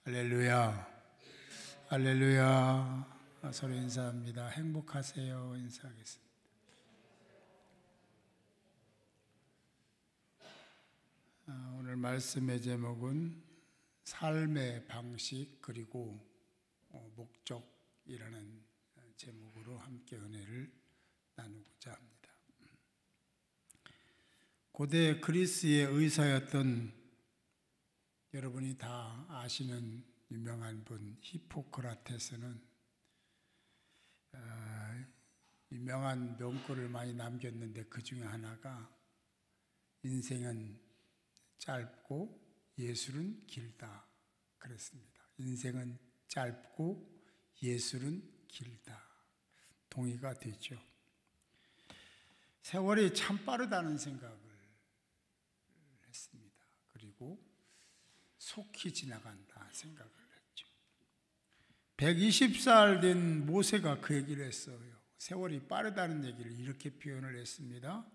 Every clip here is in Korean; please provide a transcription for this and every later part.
할렐루야, 할렐루야. 서로 인사합니다. 행복하세요. 인사하겠습니다. 오늘 말씀의 제목은 삶의 방식 그리고 목적이라는 제목으로 함께 은혜를 나누고자 합니다. 고대 그리스의 의사였던 여러분이 다 아시는 유명한 분 히포크라테스는 유명한 명구를 많이 남겼는데 그 중에 하나가 인생은 짧고 예술은 길다 그랬습니다. 인생은 짧고 예술은 길다. 동의가 되죠. 세월이 참 빠르다는 생각을 했습니다. 그리고 속히 지나간다 생각을 했죠. 120살 된 모세가 그 얘기를 했어요. 세월이 빠르다는 얘기를 이렇게 표현을 했습니다.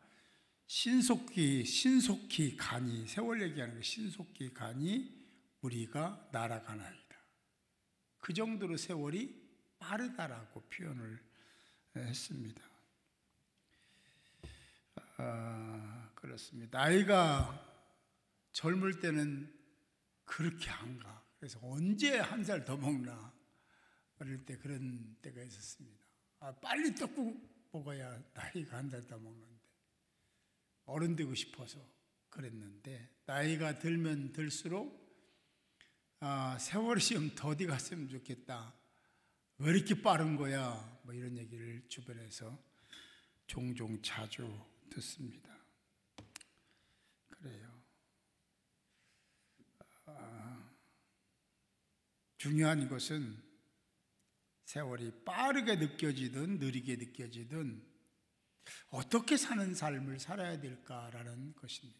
신속히 가니, 세월 얘기하는 거 신속히 가니 우리가 날아가나이다. 그 정도로 세월이 빠르다라고 표현을 했습니다. 그렇습니다. 아이가 젊을 때는 그렇게 안 가. 그래서 언제 한 살 더 먹나 어릴 때 그런 때가 있었습니다. 빨리 떡국 먹어야 나이가 한 살 더 먹는데 어른 되고 싶어서 그랬는데 나이가 들면 들수록 세월이 좀 더디 갔으면 좋겠다. 왜 이렇게 빠른 거야? 뭐 이런 얘기를 주변에서 종종 자주 듣습니다. 그래요. 중요한 것은 세월이 빠르게 느껴지든 느리게 느껴지든 어떻게 사는 삶을 살아야 될까라는 것입니다.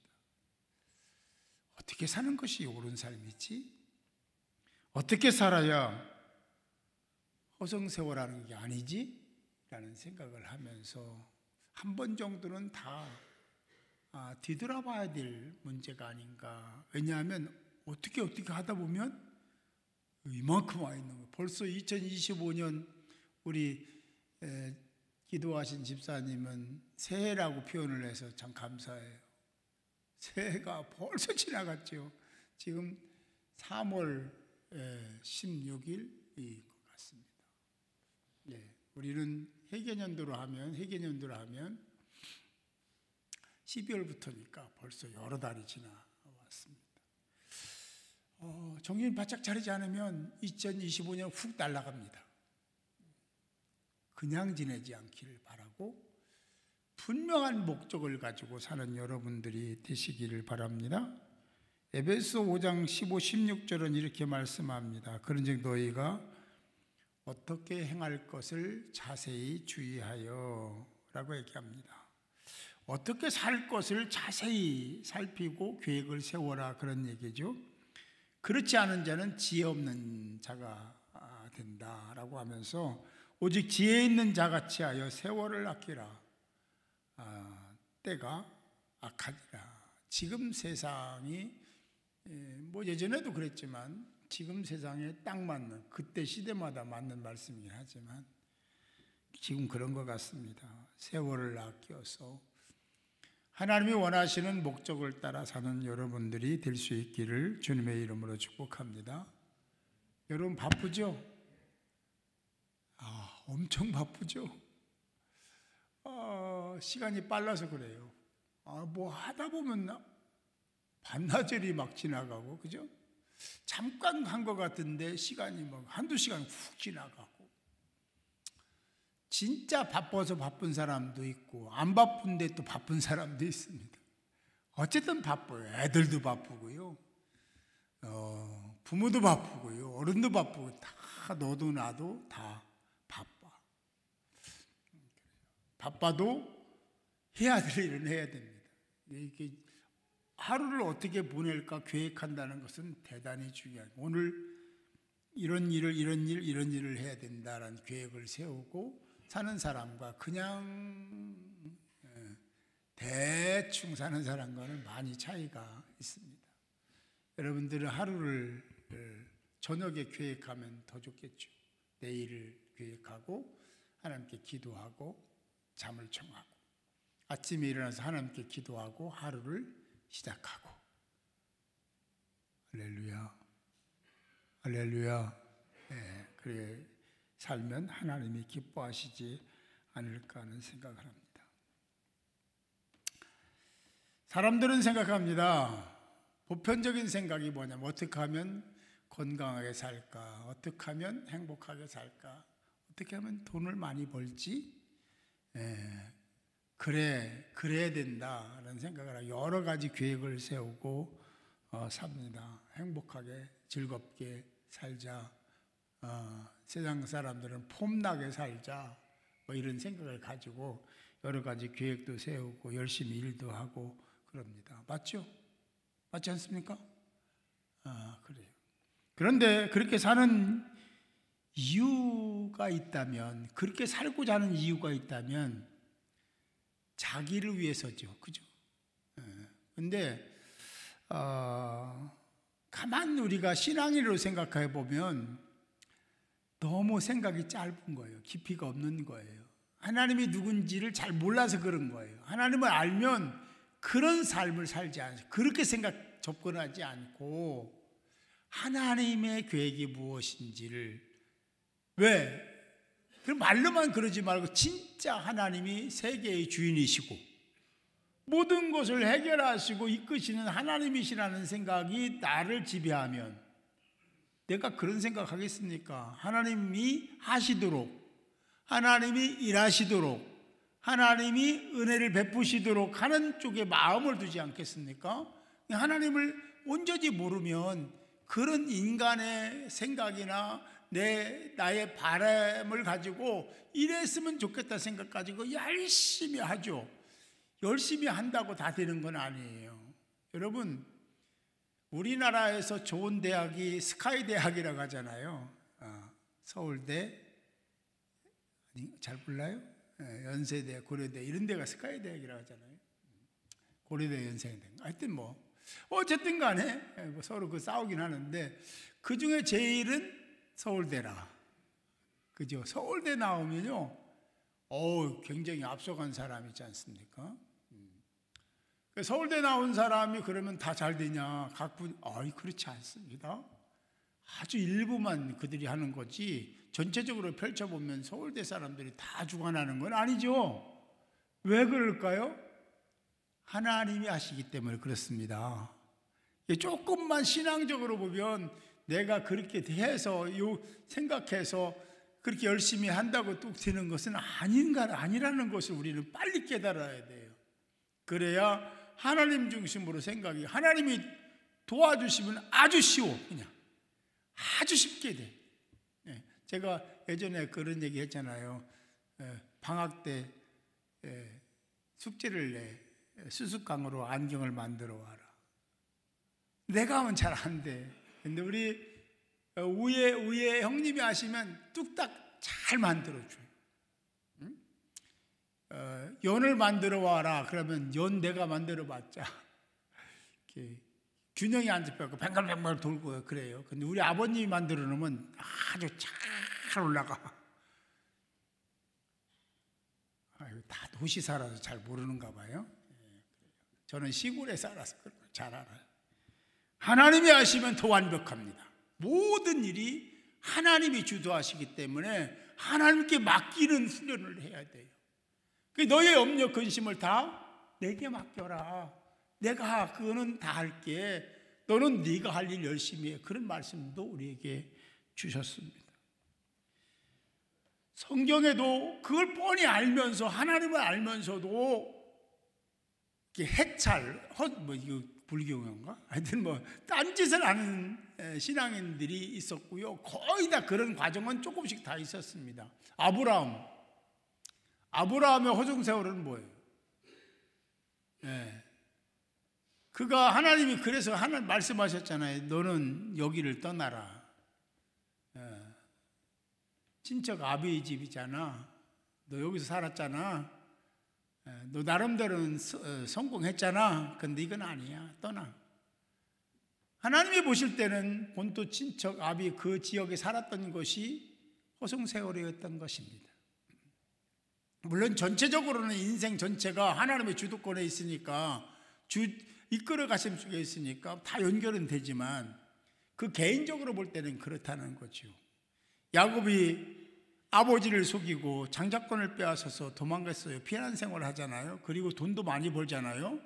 어떻게 사는 것이 옳은 삶이지? 어떻게 살아야 허송세월하는 게 아니지? 라는 생각을 하면서 한 번 정도는 다 뒤돌아봐야 될 문제가 아닌가. 왜냐하면 어떻게 하다 보면 이만큼 와 있는 거예요. 벌써 2025년 우리 기도하신 집사님은 새해라고 표현을 해서 참 감사해요. 새해가 벌써 지나갔죠. 지금 3월 16일인 것 같습니다. 우리는 해계년도로 하면 12월부터니까 벌써 여러 달이 지나왔습니다. 정신 바짝 차리지 않으면 2025년 훅 날아갑니다. 그냥 지내지 않기를 바라고 분명한 목적을 가지고 사는 여러분들이 되시기를 바랍니다. 에베소 5장 15, 16절은 이렇게 말씀합니다. 그런즉 너희가 어떻게 행할 것을 자세히 주의하여 라고 얘기합니다. 어떻게 살 것을 자세히 살피고 계획을 세워라 그런 얘기죠. 그렇지 않은 자는 지혜 없는 자가 된다라고 하면서 오직 지혜 있는 자같이 하여 세월을 아끼라. 때가 악하니라. 지금 세상이 뭐 예전에도 그랬지만 지금 세상에 딱 맞는 그때 시대마다 맞는 말씀이긴 하지만 지금 그런 것 같습니다. 세월을 아껴서 하나님이 원하시는 목적을 따라 사는 여러분들이 될 수 있기를 주님의 이름으로 축복합니다. 여러분 바쁘죠? 엄청 바쁘죠? 시간이 빨라서 그래요. 뭐 하다 보면 반나절이 막 지나가고, 그죠? 잠깐 한 것 같은데 시간이 막 한두 시간 훅 지나가고. 진짜 바빠서 바쁜 사람도 있고 안 바쁜데 또 바쁜 사람도 있습니다. 어쨌든 바빠요. 애들도 바쁘고요. 부모도 바쁘고요. 어른도 바쁘고 다 너도 나도 다 바빠. 바빠도 해야 될 일은 해야 됩니다. 이렇게 하루를 어떻게 보낼까 계획한다는 것은 대단히 중요해요. 오늘 이런 일을 해야 된다라는 계획을 세우고 사는 사람과 그냥 대충 사는 사람과는 많이 차이가 있습니다. 여러분들은 하루를 저녁에 계획하면 더 좋겠죠. 내일을 계획하고 하나님께 기도하고 잠을 청하고 아침에 일어나서 하나님께 기도하고 하루를 시작하고. 할렐루야, 할렐루야. 네, 그래 살면 하나님이 기뻐하시지 않을까 하는 생각을 합니다. 사람들은 생각합니다. 보편적인 생각이 뭐냐면 어떻게 하면 건강하게 살까? 어떻게 하면 행복하게 살까? 어떻게 하면 돈을 많이 벌지? 그래야 된다라는 생각을 하고 여러 가지 계획을 세우고 삽니다. 행복하게 즐겁게 살자. 세상 사람들은 폼나게 살자. 뭐 이런 생각을 가지고 여러 가지 계획도 세우고 열심히 일도 하고 그럽니다. 맞죠? 맞지 않습니까? 그래요. 그런데 그렇게 사는 이유가 있다면, 그렇게 살고자 하는 이유가 있다면 자기를 위해서죠. 그죠? 근데 가만 우리가 신앙인으로 생각해 보면 너무 생각이 짧은 거예요. 깊이가 없는 거예요. 하나님이 누군지를 잘 몰라서 그런 거예요. 하나님을 알면 그런 삶을 살지 않아요. 그렇게 접근하지 않고 하나님의 계획이 무엇인지를, 왜? 그럼 말로만 그러지 말고 진짜 하나님이 세계의 주인이시고 모든 것을 해결하시고 이끄시는 하나님이시라는 생각이 나를 지배하면 내가 그런 생각하겠습니까? 하나님이 하시도록, 하나님이 일하시도록, 하나님이 은혜를 베푸시도록 하는 쪽에 마음을 두지 않겠습니까? 하나님을 온전히 모르면 그런 인간의 생각이나 나의 바람을 가지고 이랬으면 좋겠다 생각 가지고 열심히 하죠. 열심히 한다고 다 되는 건 아니에요. 여러분, 우리나라에서 좋은 대학이 스카이 대학이라고 하잖아요. 서울대, 잘 몰라요? 연세대, 고려대 이런 데가 스카이 대학이라고 하잖아요. 고려대, 연세대. 하여튼 뭐 어쨌든 간에 서로 그 싸우긴 하는데 그 중에 제일은 서울대라. 그죠? 서울대 나오면요, 굉장히 앞서간 사람이 있지 않습니까? 서울대 나온 사람이 그러면 다 잘 되냐? 그렇지 않습니다. 아주 일부만 그들이 하는 거지 전체적으로 펼쳐보면 서울대 사람들이 다 죽어나는 건 아니죠. 왜 그럴까요? 하나님이 하시기 때문에 그렇습니다. 조금만 신앙적으로 보면 내가 그렇게 해서 생각해서 그렇게 열심히 한다고 뚝 되는 것은 아니라는 것을 우리는 빨리 깨달아야 돼요. 그래야 하나님 중심으로 생각이, 하나님이 도와주시면 아주 쉬워. 그냥 아주 쉽게 돼. 제가 예전에 그런 얘기 했잖아요. 방학 때 숙제를 내. 수수깡으로 안경을 만들어 와라. 내가 하면 잘 안 돼. 근데 우리 위에 형님이 하시면 뚝딱 잘 만들어줘요. 연을 만들어 와라. 그러면 연 내가 만들어 봤자 이렇게 균형이 안 잡혀서 뱅글뱅글 돌고 그래요. 근데 우리 아버님이 만들어 놓으면 아주 잘 올라가. 다 도시 살아서 잘 모르는가 봐요. 저는 시골에 살아서 잘 알아요. 하나님이 하시면 더 완벽합니다. 모든 일이 하나님이 주도하시기 때문에 하나님께 맡기는 훈련을 해야 돼요. 너의 염려 근심을 다 내게 맡겨라. 내가 그거는 다 할게. 너는 네가 할 일 열심히 해. 그런 말씀도 우리에게 주셨습니다. 성경에도 그걸 뻔히 알면서, 하나님을 알면서도 해찰, 이거 불교인가? 하여튼 딴짓을 하는 신앙인들이 있었고요. 거의 다 그런 과정은 조금씩 다 있었습니다. 아브라함의 호정세월은 뭐예요? 그가 하나님이 그래서 하나님 말씀하셨잖아요. 너는 여기를 떠나라. 친척 아비의 집이잖아. 너 여기서 살았잖아. 너 나름대로는 성공했잖아. 근데 이건 아니야. 떠나. 하나님이 보실 때는 본토 친척 아비 그 지역에 살았던 것이 허송세월이었던 것입니다. 물론 전체적으로는 인생 전체가 하나님의 주도권에 있으니까 이끌어 가심 속에 있으니까 다 연결은 되지만 그 개인적으로 볼 때는 그렇다는 거죠. 야곱이 아버지를 속이고 장자권을 빼앗아서 도망갔어요. 피난 생활을 하잖아요. 그리고 돈도 많이 벌잖아요.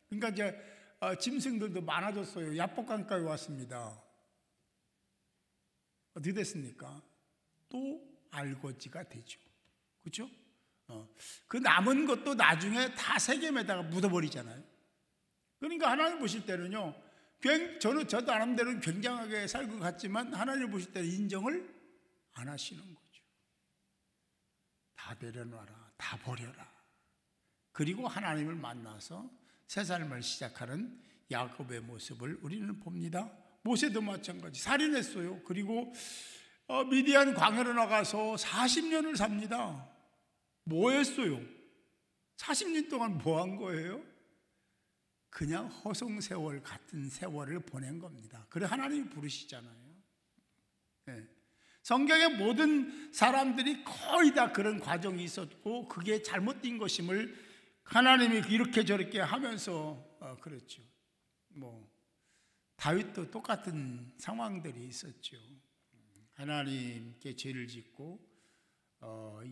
그러니까 이제 짐승들도 많아졌어요. 야복강가에 왔습니다. 어떻게 됐습니까? 또 알거지가 되죠. 그렇죠? 그 남은 것도 나중에 다 세겜에다가 묻어버리잖아요. 그러니까 하나님 보실 때는요, 저도 나름대로는 굉장하게 살 것 같지만 하나님 보실 때는 인정을 안 하시는 거죠. 다 내려놔라, 다 버려라. 그리고 하나님을 만나서 새 삶을 시작하는 야곱의 모습을 우리는 봅니다. 모세도 마찬가지 살인했어요. 그리고 미디안 광야로 나가서 40년을 삽니다. 뭐 했어요? 40년 동안 뭐 한 거예요? 그냥 허송세월 같은 세월을 보낸 겁니다. 그래 하나님이 부르시잖아요. 네. 성경의 모든 사람들이 거의 다 그런 과정이 있었고 그게 잘못된 것임을 하나님이 이렇게 저렇게 하면서 그렇죠. 다윗도 똑같은 상황들이 있었죠. 하나님께 죄를 짓고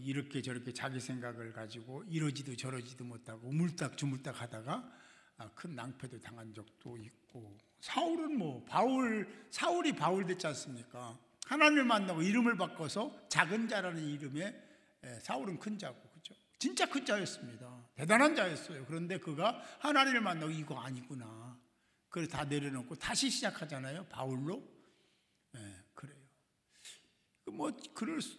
이렇게 저렇게 자기 생각을 가지고 이러지도 저러지도 못하고 우물딱주물딱 하다가 큰 낭패도 당한 적도 있고, 사울은 사울이 바울 됐지 않습니까? 하나님을 만나고 이름을 바꿔서 작은 자라는 이름에 사울은 큰 자고, 그죠? 진짜 큰 자였습니다. 대단한 자였어요. 그런데 그가 하나님을 만나고 이거 아니구나. 그걸 다 내려놓고 다시 시작하잖아요. 바울로. 그래요.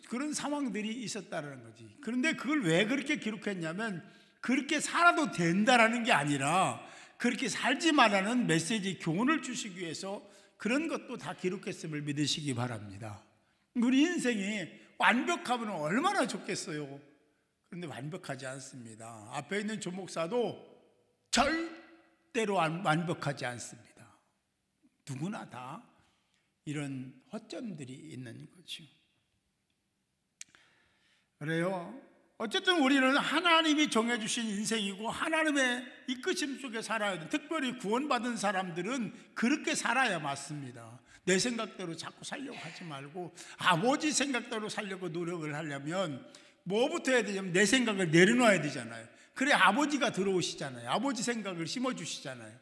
그런 상황들이 있었다는 거지. 그런데 그걸 왜 그렇게 기록했냐면 그렇게 살아도 된다라는 게 아니라 그렇게 살지 말라는 메시지 교훈을 주시기 위해서 그런 것도 다 기록했음을 믿으시기 바랍니다. 우리 인생이 완벽하면 얼마나 좋겠어요. 그런데 완벽하지 않습니다. 앞에 있는 조 목사도 절대로 완벽하지 않습니다. 누구나 다 이런 허점들이 있는 거죠. 그래요. 어쨌든 우리는 하나님이 정해주신 인생이고 하나님의 이끄심 속에 살아야 돼. 특별히 구원받은 사람들은 그렇게 살아야 맞습니다. 내 생각대로 자꾸 살려고 하지 말고 아버지 생각대로 살려고 노력을 하려면 뭐부터 해야 되냐면 내 생각을 내려놔야 되잖아요. 그래 아버지가 들어오시잖아요. 아버지 생각을 심어주시잖아요.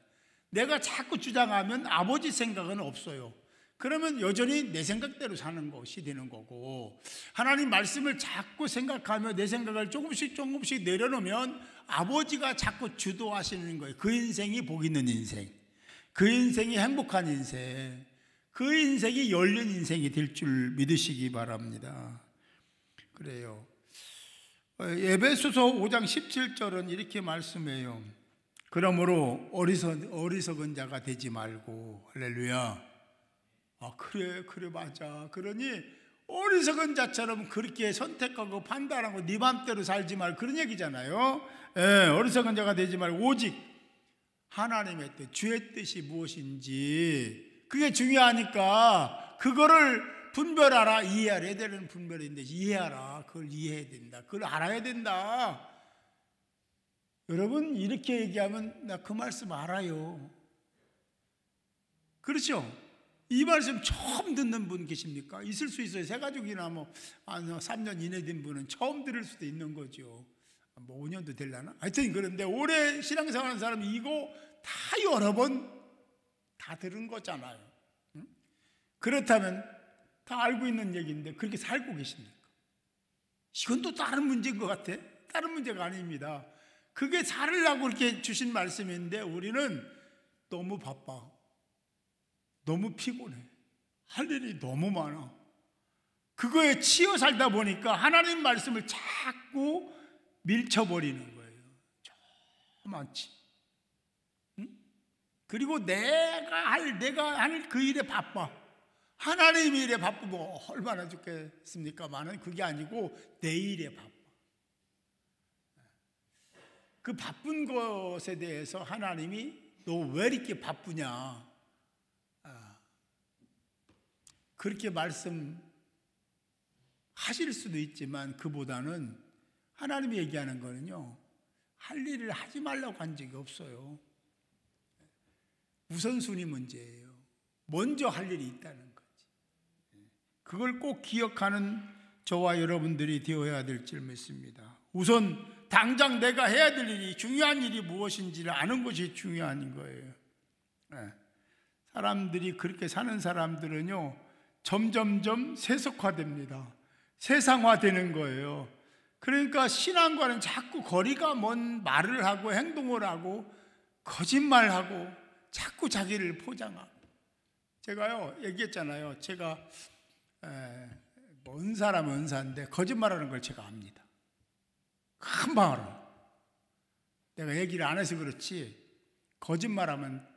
내가 자꾸 주장하면 아버지 생각은 없어요. 그러면 여전히 내 생각대로 사는 것이 되는 거고, 하나님 말씀을 자꾸 생각하며 내 생각을 조금씩 내려놓으면 아버지가 자꾸 주도하시는 거예요. 그 인생이 복 있는 인생, 그 인생이 행복한 인생, 그 인생이 열린 인생이 될 줄 믿으시기 바랍니다. 그래요. 에베소서 5장 17절은 이렇게 말씀해요. 그러므로 어리석은 자가 되지 말고, 할렐루야. 그래 맞아. 그러니 어리석은 자처럼 그렇게 선택하고 판단하고 네 맘대로 살지 말고, 그런 얘기잖아요. 어리석은 자가 되지 말고 오직 하나님의 뜻, 주의 뜻이 무엇인지 그게 중요하니까 그거를 분별하라. 이해해야 되는 분별인데 이해하라. 그걸 이해해야 된다. 그걸 알아야 된다. 여러분 이렇게 얘기하면 나 그 말씀 알아요. 그렇죠? 이 말씀 처음 듣는 분 계십니까? 있을 수 있어요. 새 가족이나 3년 이내 된 분은 처음 들을 수도 있는 거죠. 5년도 되려나? 하여튼 그런데 오래 신앙생활하는 사람이 이거 다 여러 번 다 들은 거잖아요. 응? 그렇다면 다 알고 있는 얘기인데 그렇게 살고 계십니까? 이건 또 다른 문제인 것 같아. 다른 문제가 아닙니다. 그게 살으려고 이렇게 주신 말씀인데 우리는 너무 바빠. 너무 피곤해. 할 일이 너무 많아. 그거에 치여 살다 보니까 하나님 말씀을 자꾸 밀쳐버리는 거예요. 많지. 응? 그리고 내가 할 그 일에 바빠. 하나님 일에 바쁘면 얼마나 좋겠습니까만은 그게 아니고 내 일에 바빠. 그 바쁜 것에 대해서 하나님이 너 왜 이렇게 바쁘냐? 그렇게 말씀하실 수도 있지만 그보다는 하나님이 얘기하는 거는요, 할 일을 하지 말라고 한 적이 없어요. 우선순위 문제예요. 먼저 할 일이 있다는 거지. 그걸 꼭 기억하는 저와 여러분들이 되어야 될 줄 믿습니다. 우선 당장 내가 해야 될 일이, 중요한 일이 무엇인지를 아는 것이 중요한 거예요. 사람들이 그렇게 사는 사람들은요, 점점점 세속화됩니다. 세상화되는 거예요. 그러니까 신앙과는 자꾸 거리가 먼 말을 하고 행동을 하고 거짓말하고 자꾸 자기를 포장하고. 제가요 얘기했잖아요. 제가 은사라면 은사인데 거짓말하는 걸 제가 압니다. 금방 알아. 내가 얘기를 안 해서 그렇지 거짓말하면,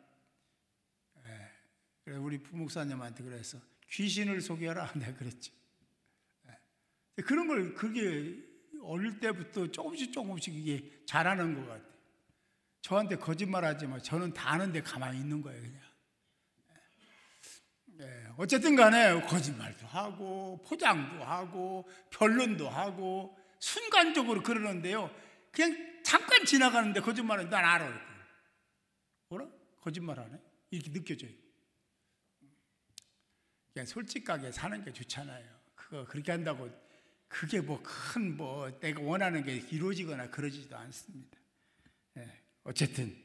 우리 부목사님한테 그래서 귀신을 속여라 내가 그랬지. 그런 걸 그게 어릴 때부터 조금씩 이게 잘하는 것 같아요. 저한테 거짓말하지 마. 저는 다 아는데 가만히 있는 거예요, 그냥. 어쨌든 간에 거짓말도 하고 포장도 하고 변론도 하고 순간적으로 그러는데요, 그냥 잠깐 지나가는데 거짓말은 난 알아요. 뭐라? 거짓말하네? 이렇게 느껴져요. 그냥 솔직하게 사는 게 좋잖아요. 그거 그렇게 한다고 그게 큰 내가 원하는 게 이루어지거나 그러지도 않습니다. 어쨌든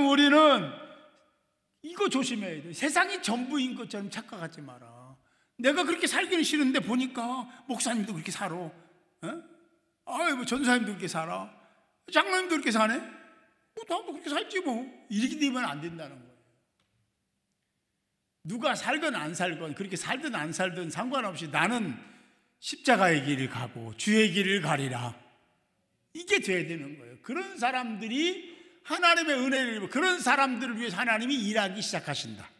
우리는 이거 조심해야 돼. 세상이 전부인 것처럼 착각하지 마라. 내가 그렇게 살기는 싫은데 보니까 목사님도 그렇게 살아. 전사님도 그렇게 살아. 장로님도 그렇게 사네. 나도 그렇게 살지 뭐. 이렇게 되면 안 된다는 거예요. 누가 살건 안 살건, 그렇게 살든 안 살든 상관없이 나는 십자가의 길을 가고 주의 길을 가리라. 이게 돼야 되는 거예요. 그런 사람들이 하나님의 은혜를 입고 그런 사람들을 위해서 하나님이 일하기 시작하신다.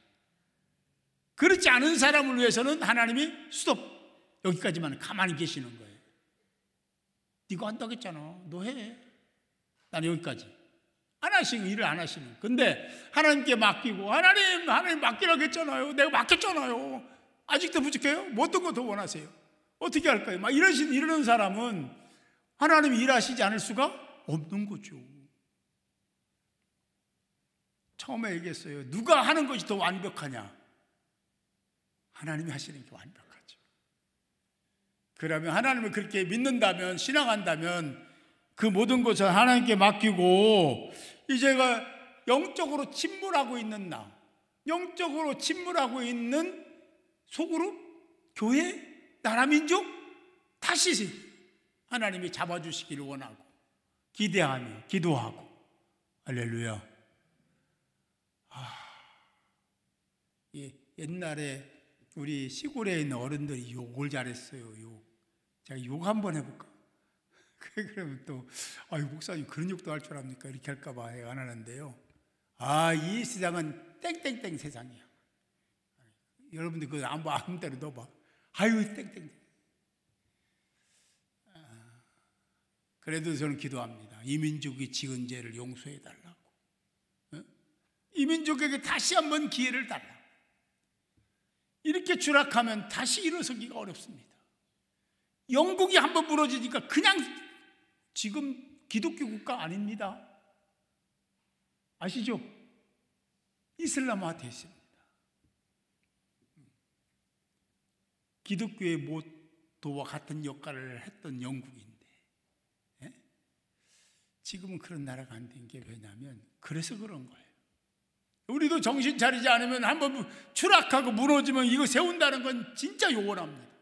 그렇지 않은 사람을 위해서는 하나님이 스톱, 여기까지만 가만히 계시는 거예요. 네가 한다고 했잖아. 너 해. 나는 여기까지. 안 하시고 일을 안 하시는. 근데 하나님께 맡기고 하나님 맡기라고 했잖아요. 내가 맡겼잖아요. 아직도 부족해요? 뭐 어떤 거 더 원하세요? 어떻게 할까요? 막 이러는 사람은 하나님이 일하시지 않을 수가 없는 거죠. 처음에 얘기했어요. 누가 하는 것이 더 완벽하냐? 하나님이 하시는 게 완벽하죠. 그러면 하나님을 그렇게 믿는다면, 신앙한다면 그 모든 것을 하나님께 맡기고 이제가 영적으로 침몰하고 있는 영적으로 침몰하고 있는 소그룹, 교회, 나라, 민족 다시 하나님이 잡아주시기를 원하고 기대하며 기도하고. 할렐루야. 옛날에 우리 시골에 있는 어른들이 욕을 잘했어요. 제가 욕 한번 해볼까? 그러면 또 목사님 그런 욕도 할 줄 압니까? 이렇게 할까봐 안 하는데요. 이 세상은 땡땡땡 세상이야. 여러분들 그거 아무 데로 넣어봐. 땡땡. 그래도 저는 기도합니다. 이 민족이 지은 죄를 용서해달라고. 이 민족에게 다시 한번 기회를 달라고. 이렇게 추락하면 다시 일어서기가 어렵습니다. 영국이 한번 무너지니까 그냥 지금 기독교 국가 아닙니다. 아시죠? 이슬람화 됐습니다. 기독교의 모토와 같은 역할을 했던 영국인데 지금은 그런 나라가 안 된 게 왜냐하면 그래서 그런 거예요. 우리도 정신 차리지 않으면 한번 추락하고 무너지면 이거 세운다는 건 진짜 요원합니다.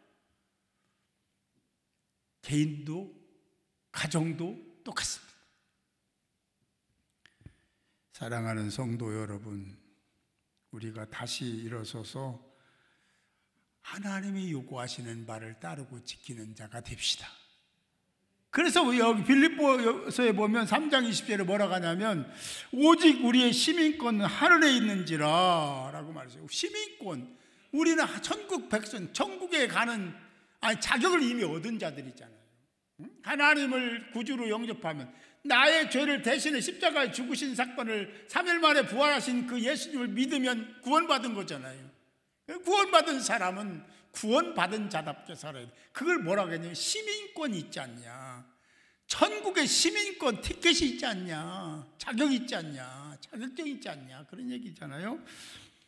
개인도 가정도 똑같습니다. 사랑하는 성도 여러분, 우리가 다시 일어서서 하나님이 요구하시는 바를 따르고 지키는 자가 됩시다. 그래서 여기 빌립보서에 보면 3장 20절에 뭐라고 하냐면 오직 우리의 시민권은 하늘에 있는지라 라고 말했어요. 시민권, 우리는 천국 백성, 천국에 가는 자격을 이미 얻은 자들이잖아요. 하나님을 구주로 영접하면 나의 죄를 대신해 십자가에 죽으신 사건을 3일 만에 부활하신 그 예수님을 믿으면 구원받은 거잖아요. 구원받은 사람은 구원받은 자답게 살아야 돼. 그걸 뭐라고 했냐면 시민권이 있지 않냐, 천국의 시민권 티켓이 있지 않냐, 자격이 있지 않냐, 자격증이 있지 않냐, 그런 얘기잖아요.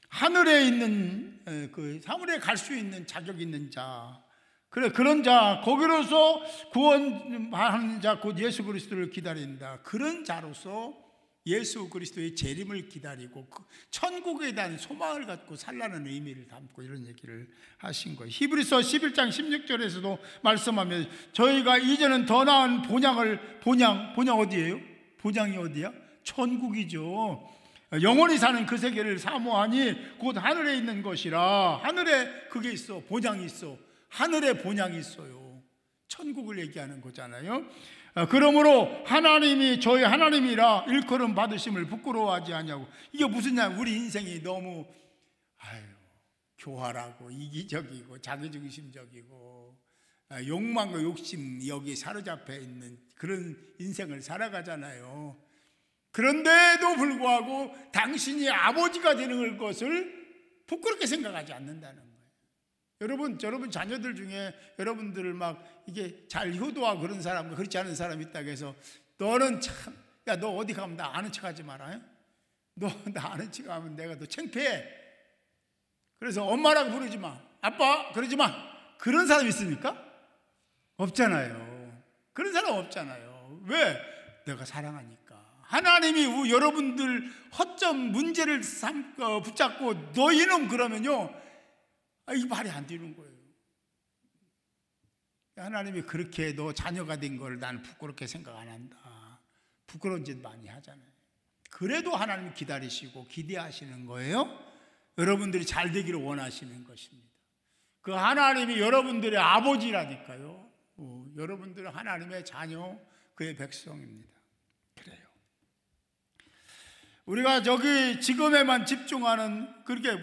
하늘에 있는 하늘에 갈 수 있는 자격 있는 자, 그런 자, 거기로서 구원하는 자, 곧 예수 그리스도를 기다린다. 그런 자로서 예수 그리스도의 재림을 기다리고 천국에 대한 소망을 갖고 살라는 의미를 담고 이런 얘기를 하신 거예요. 히브리서 11장 16절에서도 말씀하면 저희가 이제는 더 나은 본향 어디예요? 본향이 어디야? 천국이죠. 영원히 사는 그 세계를 사모하니 곧 하늘에 있는 것이라. 하늘에 그게 있어, 본향이 있어. 하늘에 본향이 있어요. 천국을 얘기하는 거잖아요. 그러므로 하나님이 저희 하나님이라 일컬음 받으심을 부끄러워하지 않냐고. 이게 무슨 냐, 우리 인생이 너무 교활하고 이기적이고 자기중심적이고 욕망과 욕심 여기 사로잡혀 있는 그런 인생을 살아가잖아요. 그런데도 불구하고 당신이 아버지가 되는 것을 부끄럽게 생각하지 않는다는 거예요. 여러분 자녀들 중에 여러분들을 막 이게 잘 효도하고 그런 사람과 그렇지 않은 사람이 있다고 해서 너는 참, 야, 너 어디 가면 나 아는 척 하지 마라. 너 나 아는 척 하면 내가 너 창피해. 그래서 엄마라고 부르지 마, 아빠 그러지 마. 그런 사람 있습니까? 없잖아요. 그런 사람 없잖아요. 왜? 내가 사랑하니까. 하나님이 여러분들 허점 문제를 붙잡고 너 이놈 그러면요, 이게 말이 안 되는 거예요. 하나님이 그렇게 너 자녀가 된 걸 난 부끄럽게 생각 안 한다. 부끄러운 짓 많이 하잖아요. 그래도 하나님이 기다리시고 기대하시는 거예요. 여러분들이 잘 되기를 원하시는 것입니다. 그 하나님이 여러분들의 아버지라니까요. 여러분들은 하나님의 자녀, 그의 백성입니다. 그래요. 우리가 저기 지금에만 집중하는, 그렇게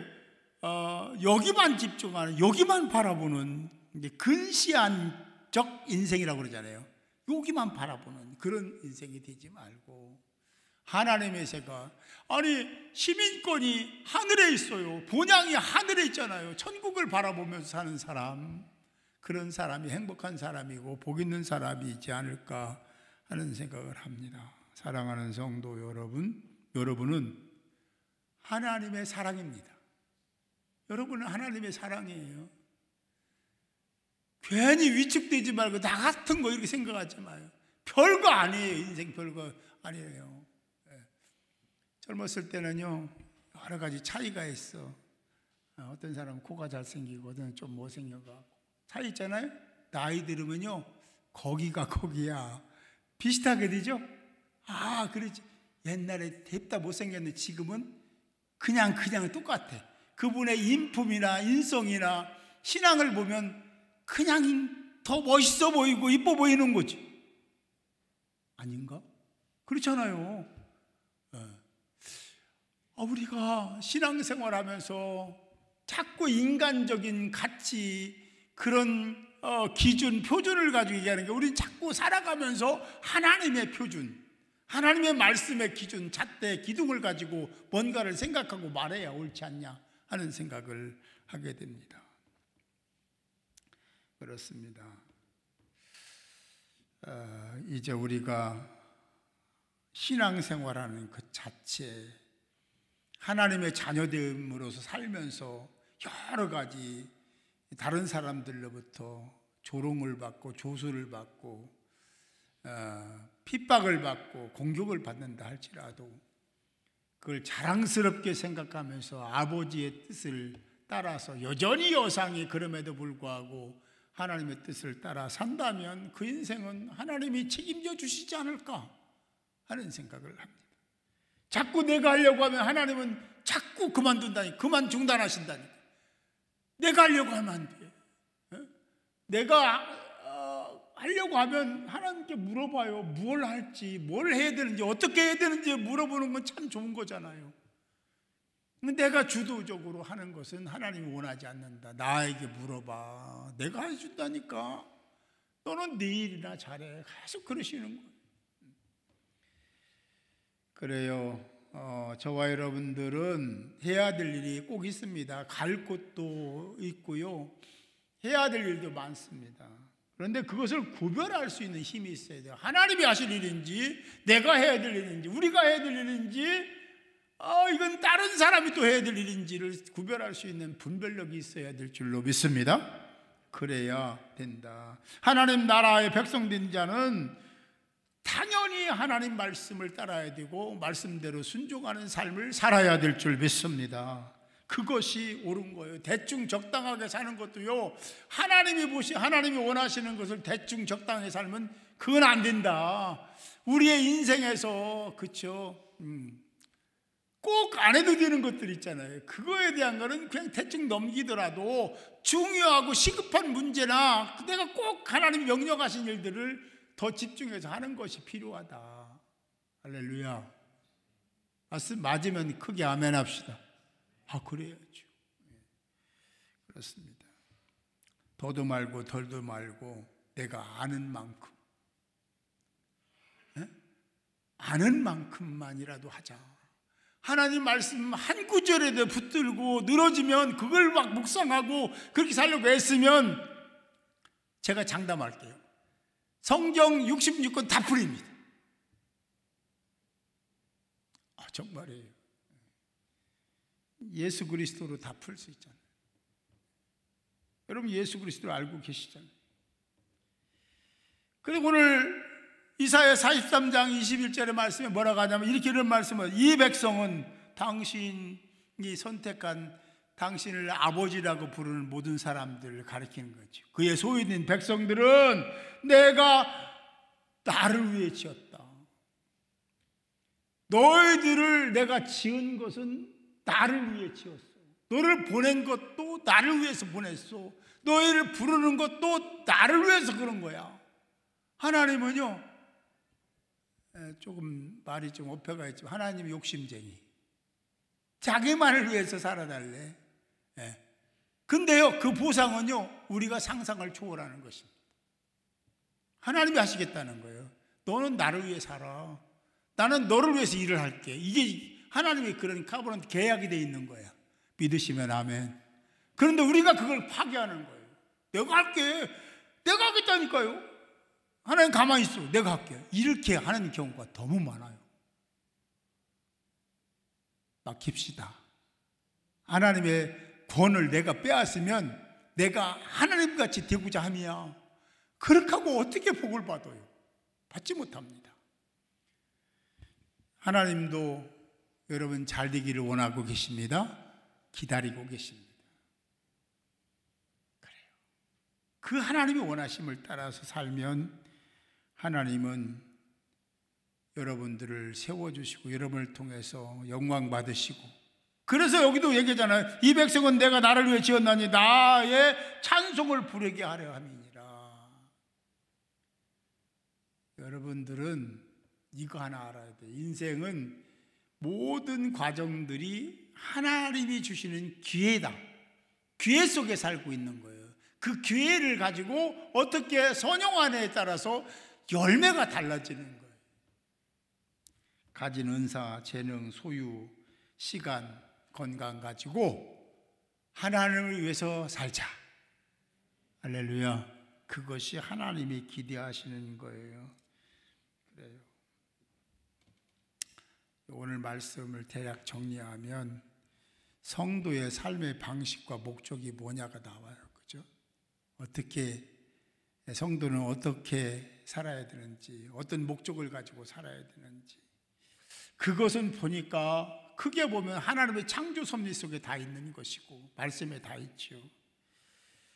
여기만 집중하는, 여기만 바라보는 근시안적 인생이라고 그러잖아요. 여기만 바라보는 그런 인생이 되지 말고 하나님의 세가, 아니 시민권이 하늘에 있어요. 본향이 하늘에 있잖아요. 천국을 바라보면서 사는 사람, 그런 사람이 행복한 사람이고 복 있는 사람이지 않을까 하는 생각을 합니다. 사랑하는 성도 여러분, 여러분은 하나님의 사랑입니다. 여러분은 하나님의 사랑이에요. 괜히 위축되지 말고 나 같은 거 이렇게 생각하지 마요. 별거 아니에요. 인생 별거 아니에요. 젊었을 때는요, 여러 가지 차이가 있어. 어떤 사람은 코가 잘생기고 어떤 좀 못생겨가 차이 있잖아요. 나이 들으면요, 거기가 거기야. 비슷하게 되죠? 그렇지. 옛날에 냅다 못생겼는데 지금은 그냥 똑같아. 그분의 인품이나 인성이나 신앙을 보면 그냥 더 멋있어 보이고 이뻐 보이는 거지. 아닌가? 그렇잖아요. 우리가 신앙생활하면서 자꾸 인간적인 가치, 그런 기준, 표준을 가지고 얘기하는 게, 우리는 자꾸 살아가면서 하나님의 표준, 하나님의 말씀의 기준, 잣대, 기둥을 가지고 뭔가를 생각하고 말해야 옳지 않냐 하는 생각을 하게 됩니다. 그렇습니다. 이제 우리가 신앙생활하는 그 자체, 하나님의 자녀됨으로서 살면서 여러 가지 다른 사람들로부터 조롱을 받고 조소를 받고 핍박을 받고 공격을 받는다 할지라도 그걸 자랑스럽게 생각하면서 아버지의 뜻을 따라서 여전히 여상이 그럼에도 불구하고 하나님의 뜻을 따라 산다면 그 인생은 하나님이 책임져 주시지 않을까 하는 생각을 합니다. 자꾸 내가 하려고 하면 하나님은 자꾸 그만둔다니, 그만 중단하신다니. 내가 하려고 하면 안 돼. 내가 하려고 하면 하나님께 물어봐요. 뭘 할지, 뭘 해야 되는지, 어떻게 해야 되는지 물어보는 건 참 좋은 거잖아요. 내가 주도적으로 하는 것은 하나님이 원하지 않는다. 나에게 물어봐. 내가 해준다니까. 너는 네 일이나 잘해. 계속 그러시는 거예요. 그래요. 저와 여러분들은 해야 될 일이 꼭 있습니다. 갈 곳도 있고요. 해야 될 일도 많습니다. 그런데 그것을 구별할 수 있는 힘이 있어야 돼요. 하나님이 하실 일인지, 내가 해야 될 일인지, 우리가 해야 될 일인지, 이건 다른 사람이 또 해야 될 일인지를 구별할 수 있는 분별력이 있어야 될 줄로 믿습니다. 그래야 된다. 하나님 나라의 백성된 자는 당연히 하나님 말씀을 따라야 되고 말씀대로 순종하는 삶을 살아야 될 줄 믿습니다. 그것이 옳은 거예요. 대충 적당하게 사는 것도요, 하나님이 원하시는 것을 대충 적당하게 살면 그건 안 된다. 우리의 인생에서 꼭 안 해도 되는 것들 있잖아요. 그거에 대한 거는 그냥 대충 넘기더라도 중요하고 시급한 문제나 내가 꼭 하나님이 명령하신 일들을 더 집중해서 하는 것이 필요하다. 할렐루야. 맞으면 크게 아멘 합시다. 그래야죠. 그렇습니다. 더도 말고 덜도 말고 내가 아는 만큼, 아는 만큼만이라도 하자. 하나님 말씀 한 구절에도 붙들고 늘어지면 그걸 막 묵상하고 그렇게 살려고 애쓰면 제가 장담할게요. 성경 66권 다 풀립니다. 정말이에요. 예수 그리스도로 다 풀 수 있잖아요. 여러분 예수 그리스도를 알고 계시잖아요. 그리고 오늘 이사야 43장 21절의 말씀에 뭐라고 하냐면 이렇게 이런 말씀을, 이 백성은 당신이 선택한 당신을 아버지라고 부르는 모든 사람들을 가리키는 거죠. 그의 소유된 백성들은 내가 나를 위해 지었다. 너희들을 내가 지은 것은 나를 위해 지었어. 너를 보낸 것도 나를 위해서 보냈어. 너희를 부르는 것도 나를 위해서 그런 거야. 하나님은요, 조금 말이 좀 어폐가 있지만 하나님이 욕심쟁이, 자기만을 위해서 살아달래. 근데요, 그 보상은요, 우리가 상상을 초월하는 것입니다. 하나님이 하시겠다는 거예요. 너는 나를 위해 살아. 나는 너를 위해서 일을 할게. 이게 하나님의 그런 카버넌트 계약이 되어 있는 거야. 믿으시면 아멘. 그런데 우리가 그걸 파괴하는 거예요. 내가 할게. 내가 하겠다니까요. 하나님 가만히 있어. 내가 할게. 이렇게 하는 경우가 너무 많아요. 맡깁시다. 하나님의 권을 내가 빼앗으면 내가 하나님같이 되고자 함이야. 그렇게 하고 어떻게 복을 받아요? 받지 못합니다. 하나님도 여러분 잘 되기를 원하고 계십니다. 기다리고 계십니다. 그래요. 그 하나님의 원하심을 따라서 살면 하나님은 여러분들을 세워주시고 여러분을 통해서 영광 받으시고, 그래서 여기도 얘기하잖아요. 이 백성은 내가 나를 위해 지었나니 나의 찬송을 부르게 하려 함이니라. 여러분들은 이거 하나 알아야 돼요. 인생은 모든 과정들이 하나님이 주시는 기회다. 기회 속에 살고 있는 거예요. 그 기회를 가지고 어떻게 선용하느냐에 따라서 열매가 달라지는 거예요. 가진 은사, 재능, 소유, 시간, 건강 가지고 하나님을 위해서 살자. 할렐루야. 그것이 하나님이 기대하시는 거예요. 그래요. 오늘 말씀을 대략 정리하면 성도의 삶의 방식과 목적이 뭐냐가 나와요. 그죠? 어떻게, 성도는 어떻게 살아야 되는지, 어떤 목적을 가지고 살아야 되는지, 그것은 보니까 크게 보면 하나님의 창조 섭리 속에 다 있는 것이고 말씀에 다 있죠.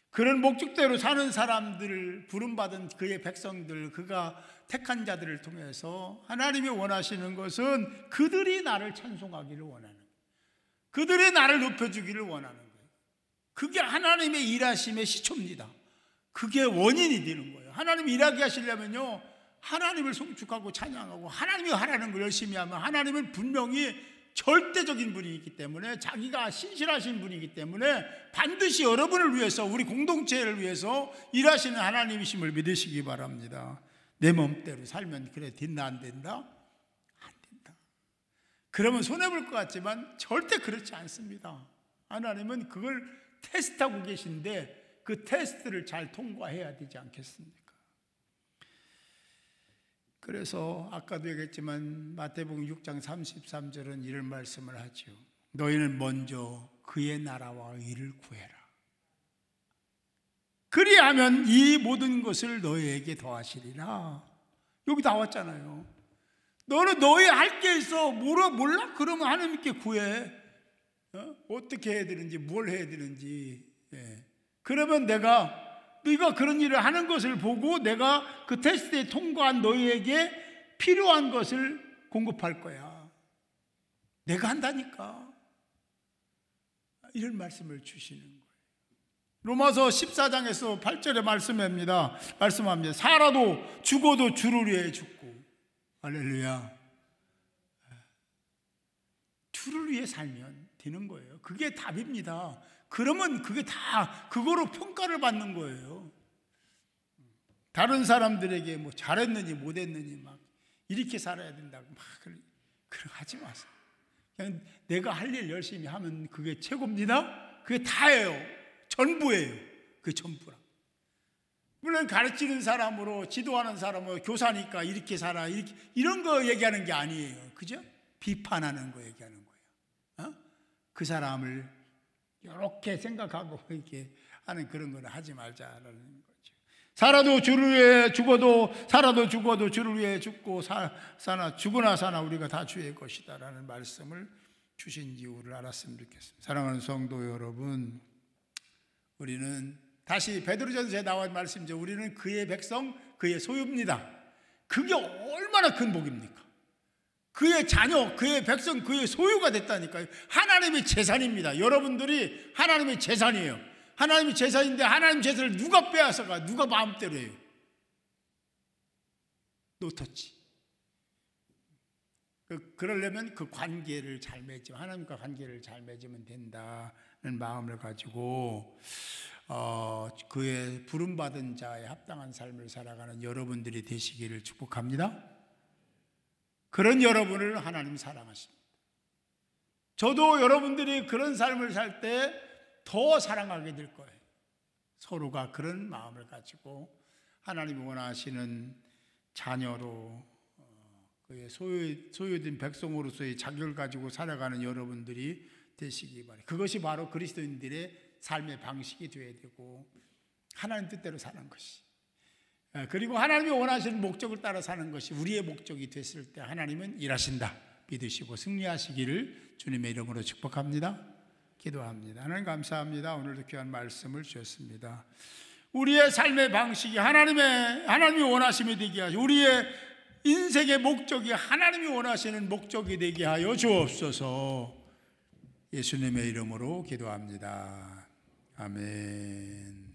그런 목적대로 사는 사람들을 부름받은 그의 백성들, 그가 택한 자들을 통해서 하나님이 원하시는 것은 그들이 나를 찬송하기를 원하는 거예요. 그들이 나를 높여주기를 원하는 거예요. 그게 하나님의 일하심의 시초입니다. 그게 원인이 되는 거예요. 하나님이 일하게 하시려면요, 하나님을 송축하고 찬양하고 하나님이 하라는 걸 열심히 하면, 하나님은 분명히 절대적인 분이기 때문에, 자기가 신실하신 분이기 때문에 반드시 여러분을 위해서, 우리 공동체를 위해서 일하시는 하나님이심을 믿으시기 바랍니다. 내 멋대로 살면 그래 된다 안 된다? 안 된다. 그러면 손해볼 것 같지만 절대 그렇지 않습니다. 하나님은 그걸 테스트하고 계신데 그 테스트를 잘 통과해야 되지 않겠습니까? 그래서 아까도 얘기했지만 마태복음 6장 33절은 이런 말씀을 하죠. 너희는 먼저 그의 나라와 의를 구해라. 그리하면 이 모든 것을 너희에게 더하시리라. 여기 나왔잖아요. 너는 너희 할 게 있어. 몰라? 그러면 하나님께 구해. 어떻게 해야 되는지, 뭘 해야 되는지. 그러면 네가 그런 일을 하는 것을 보고 내가 그 테스트에 통과한 너희에게 필요한 것을 공급할 거야. 내가 한다니까. 이런 말씀을 주시는 거예요. 로마서 14장에서 8절의 말씀합니다. 살아도 죽어도 주를 위해 죽고. 할렐루야. 주를 위해 살면 되는 거예요. 그게 답입니다. 그러면 그게 다 그거로 평가를 받는 거예요. 다른 사람들에게 뭐 잘했느니 못했느니 막 이렇게 살아야 된다고 막 그런 하지 마세요. 그냥 내가 할 일 열심히 하면 그게 최고입니다. 그게 다예요. 전부예요. 그게 전부라. 물론 가르치는 사람으로 지도하는 사람으로 교사니까 이렇게 살아 이런 거 얘기하는 게 아니에요. 그죠? 비판하는 거 얘기하는 거예요. 그 사람을 이렇게 생각하고 이렇게 하는 그런 걸 하지 말자라는 거죠. 살아도 주를 위해 죽어도 주를 위해 죽고 죽으나 사나 우리가 다 주의 것이다라는 말씀을 주신 이유를 알았으면 좋겠습니다. 사랑하는 성도 여러분, 우리는 다시 베드로전서에 나온 말씀이죠. 우리는 그의 백성, 그의 소유입니다. 그게 얼마나 큰 복입니까? 그의 자녀, 그의 백성, 그의 소유가 됐다니까요. 하나님의 재산입니다. 여러분들이 하나님의 재산이에요. 하나님의 재산인데 하나님 재산을 누가 빼앗아가? 누가 마음대로 해요? 놓쳤지. 그러려면 그 관계를 잘 맺으면, 하나님과 관계를 잘 맺으면 된다는 마음을 가지고 그의 부름받은 자에 합당한 삶을 살아가는 여러분들이 되시기를 축복합니다. 그런 여러분을 하나님 사랑하십니다. 저도 여러분들이 그런 삶을 살 때 더 사랑하게 될 거예요. 서로가 그런 마음을 가지고 하나님이 원하시는 자녀로 그의 소유된 백성으로서의 자격을 가지고 살아가는 여러분들이 되시기 바랍니다. 그것이 바로 그리스도인들의 삶의 방식이 되어야 되고 하나님 뜻대로 사는 것이, 그리고 하나님이 원하시는 목적을 따라 사는 것이 우리의 목적이 됐을 때 하나님은 일하신다 믿으시고 승리하시기를 주님의 이름으로 축복합니다. 기도합니다. 하나님 감사합니다. 오늘도 귀한 말씀을 주셨습니다. 우리의 삶의 방식이 하나님이 원하심이 되게 하시고 우리의 인생의 목적이 하나님이 원하시는 목적이 되게 하여 주옵소서. 예수님의 이름으로 기도합니다. 아멘.